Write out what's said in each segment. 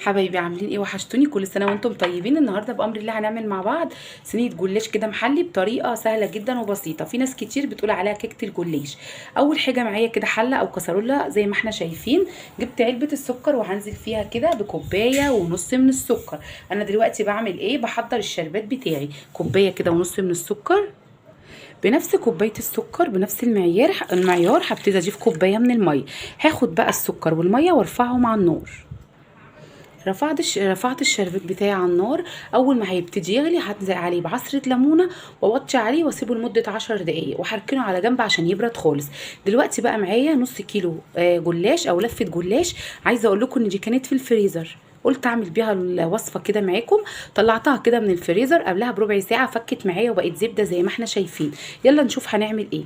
حبايبي عاملين ايه؟ وحشتوني. كل سنه وانتم طيبين. النهارده بامر الله هنعمل مع بعض صينيه جلاش كده محلي بطريقه سهله جدا وبسيطه. في ناس كتير بتقول عليها كيكه الجلاش. اول حاجه معايا كده حله او كسرولة زي ما احنا شايفين. جبت علبه السكر وهنزل فيها كده بكوبايه ونص من السكر. انا دلوقتي بعمل ايه؟ بحضر الشربات بتاعي. كوبايه كده ونص من السكر، بنفس كوبايه السكر بنفس المعيار هبتدي اضيف كوبايه من الميه. هاخد بقى السكر والميه وارفعهم على النار. رفعت الشربات بتاعي على النار. اول ما هيبتدي يغلي هنزل عليه بعصره ليمونه واوطي عليه واسيبه لمده 10 دقايق وهركنه على جنب عشان يبرد خالص. دلوقتي بقى معايا نص كيلو جلاش او لفه جلاش. عايزه اقول لكم ان دي كانت في الفريزر، قلت اعمل بيها الوصفه كده معاكم. طلعتها كده من الفريزر قبلها بربع ساعه، فكت معايا وبقت زبده زي ما احنا شايفين. يلا نشوف هنعمل ايه.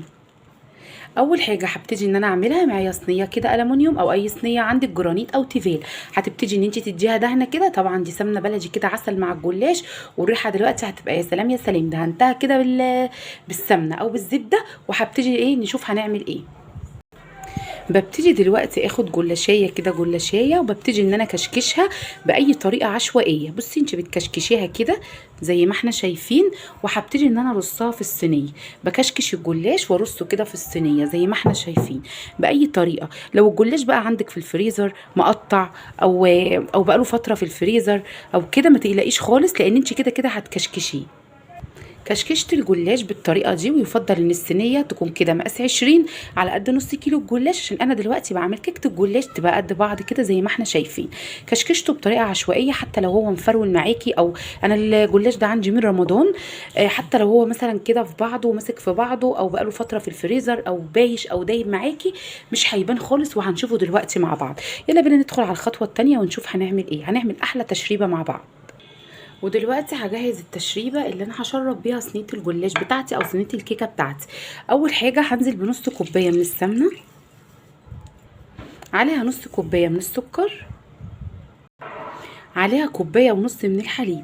اول حاجه هبتدي ان انا اعملها معايا صينيه كده الومنيوم او اي صينيه عندك جرانيت او تيفال. هتبتدي ان انت تديها دهنه كده، طبعا دي سمنه بلدي كده عسل مع الجلاش، والريحه دلوقتي هتبقى يا سلام يا سلام. دهنتها كده بالسمنه او بالزبده. وهبتدي ايه نشوف هنعمل ايه. ببتدي دلوقتي اخد جلاشيه كده جلاشيه وببتدي ان انا كشكشها باي طريقه عشوائيه. بصي انت بتكشكشيها كده زي ما احنا شايفين، وهبتدي ان انا ارصها في الصينيه. بكشكش الجلاش وارصه كده في الصينيه زي ما احنا شايفين باي طريقه. لو الجلاش بقى عندك في الفريزر مقطع او بقاله فتره في الفريزر او كده، ما تقلقيش خالص لان انت كده كده هتكشكشيه. كشكشت الجلاش بالطريقه دي، ويفضل ان الصينيه تكون كده مقاس 20 على قد نص كيلو الجلاش، عشان انا دلوقتي بعمل كيكه الجلاش تبقى قد بعض كده زي ما احنا شايفين. كشكشته بطريقه عشوائيه حتى لو هو مفرول معاكي، او انا الجلاش ده عندي من رمضان. حتى لو هو مثلا كده في بعضه وماسك في بعضه او بقاله فتره في الفريزر او بايش او دايب معاكي، مش هيبان خالص. وهنشوفه دلوقتي مع بعض. يلا بينا ندخل على الخطوه الثانيه ونشوف هنعمل ايه. هنعمل احلى تشريبه مع بعض. ودلوقتي هجهز التشريبه اللي انا هشرب بيها صينيه الجلاش بتاعتي او صينيه الكيكه بتاعتي. اول حاجه هنزل بنص كوبايه من السمنه، عليها نص كوبايه من السكر، عليها كوبايه ونص من الحليب.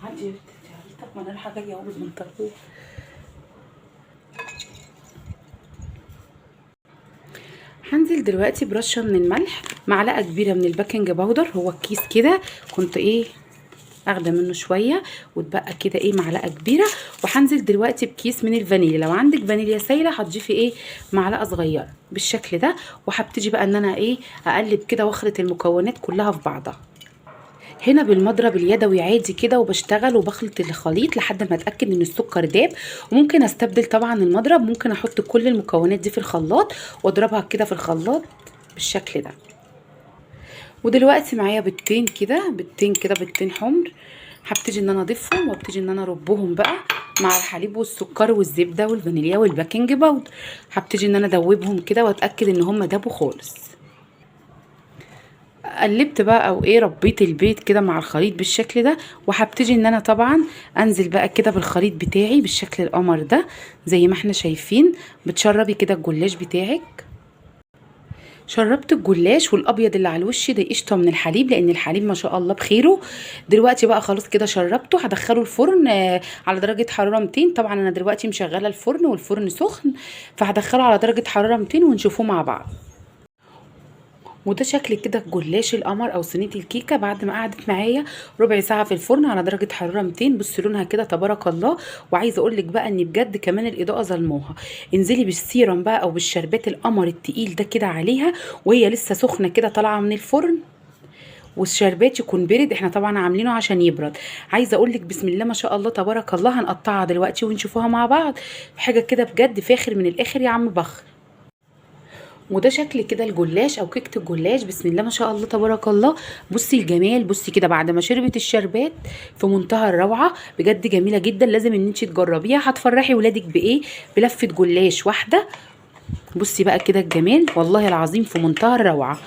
عندي يا بنتي، طب ما انا رايحه جايه اهو بالبنطلون. هنزل دلوقتي برشه من الملح، معلقه كبيره من الباكنج باودر. هو الكيس كده كنت اخده منه شويه واتبقى كده معلقه كبيره. وهنزل دلوقتي بكيس من الفانيليا. لو عندك فانيليا سايله هتضيفي معلقه صغيره بالشكل ده. وهبتدي بقى ان انا اقلب كده واخلط المكونات كلها في بعضها هنا بالمضرب اليدوي عادي كده، وبشتغل وبخلط الخليط لحد ما اتاكد ان السكر داب. وممكن استبدل طبعا المضرب، ممكن احط كل المكونات دي في الخلاط واضربها كده في الخلاط بالشكل ده. ودلوقتي معايا بيضتين حمر. هبتدي ان انا اضيفهم وابتدي ان انا اربهم بقى مع الحليب والسكر والزبده والفانيليا والباكنج باودر. هبتدي ان انا ادوبهم كده واتاكد ان هم دابوا خالص. قلبت بقى ربيت البيض كده مع الخليط بالشكل ده. وهبتدي ان انا طبعا انزل بقى كده بالخليط بتاعي بالشكل القمر ده زي ما احنا شايفين. بتشربي كده الجلاش بتاعك. شربت الجلاش والابيض اللي على الوش ده قشطه من الحليب، لان الحليب ما شاء الله بخيره. دلوقتي بقى خلاص كده شربته. هدخله الفرن على درجه حراره 200. طبعا انا دلوقتي مشغله الفرن والفرن سخن، فهدخله على درجه حراره 200 ونشوفه مع بعض. وده شكل كده الجلاش القمر او صينيه الكيكه بعد ما قعدت معايا ربع ساعه في الفرن على درجه حراره 200. بص لونها كده تبارك الله. وعايزه اقول لك بقى ان بجد كمان الاضاءه ظلموها. انزلي بالسيرم بقى او بالشربات القمر التقيل ده كده عليها وهي لسه سخنه كده طالعه من الفرن، والشربات يكون برد. احنا طبعا عاملينه عشان يبرد. عايزه اقول لك بسم الله ما شاء الله تبارك الله. هنقطعها دلوقتي ونشوفوها مع بعض. حاجه كده بجد فاخر من الاخر يا عم بخ. وده شكل كده الجلاش او كيكه الجلاش بسم الله ما شاء الله تبارك الله. بصي الجمال، بصي كده بعد ما شربت الشربات في منتهى الروعه. بجد جميله جدا، لازم ان انت تجربيها. هتفرحي ولادك بلفه جلاش واحده بصي بقى كده الجمال، والله العظيم في منتهى الروعة،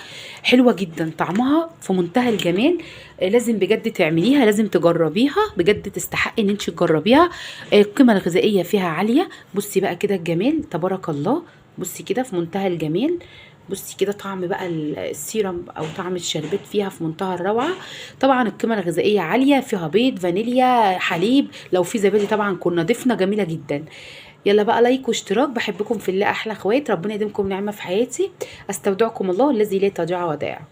حلوة جدا، طعمها في منتهى الجمال. لازم بجد تعمليها، لازم تجربيها بجد، تستحق ان انت تجربيها. القيمة الغذائية فيها عالية. بصي بقى كده الجمال تبارك الله، بصي كده في منتهى الجمال. بصي كده طعم بقى السيرم او طعم الشربات فيها في منتهى الروعة. طبعا القيمة الغذائية عالية، فيها بيض، فانيليا، حليب، لو في زبادي طبعا كنا ضفنا، جميلة جدا. يلا بقى لايك واشتراك، بحبكم في الله احلى اخوات، ربنا يديمكم نعمة في حياتي. استودعكم الله الذي لا تضيع ودائعه.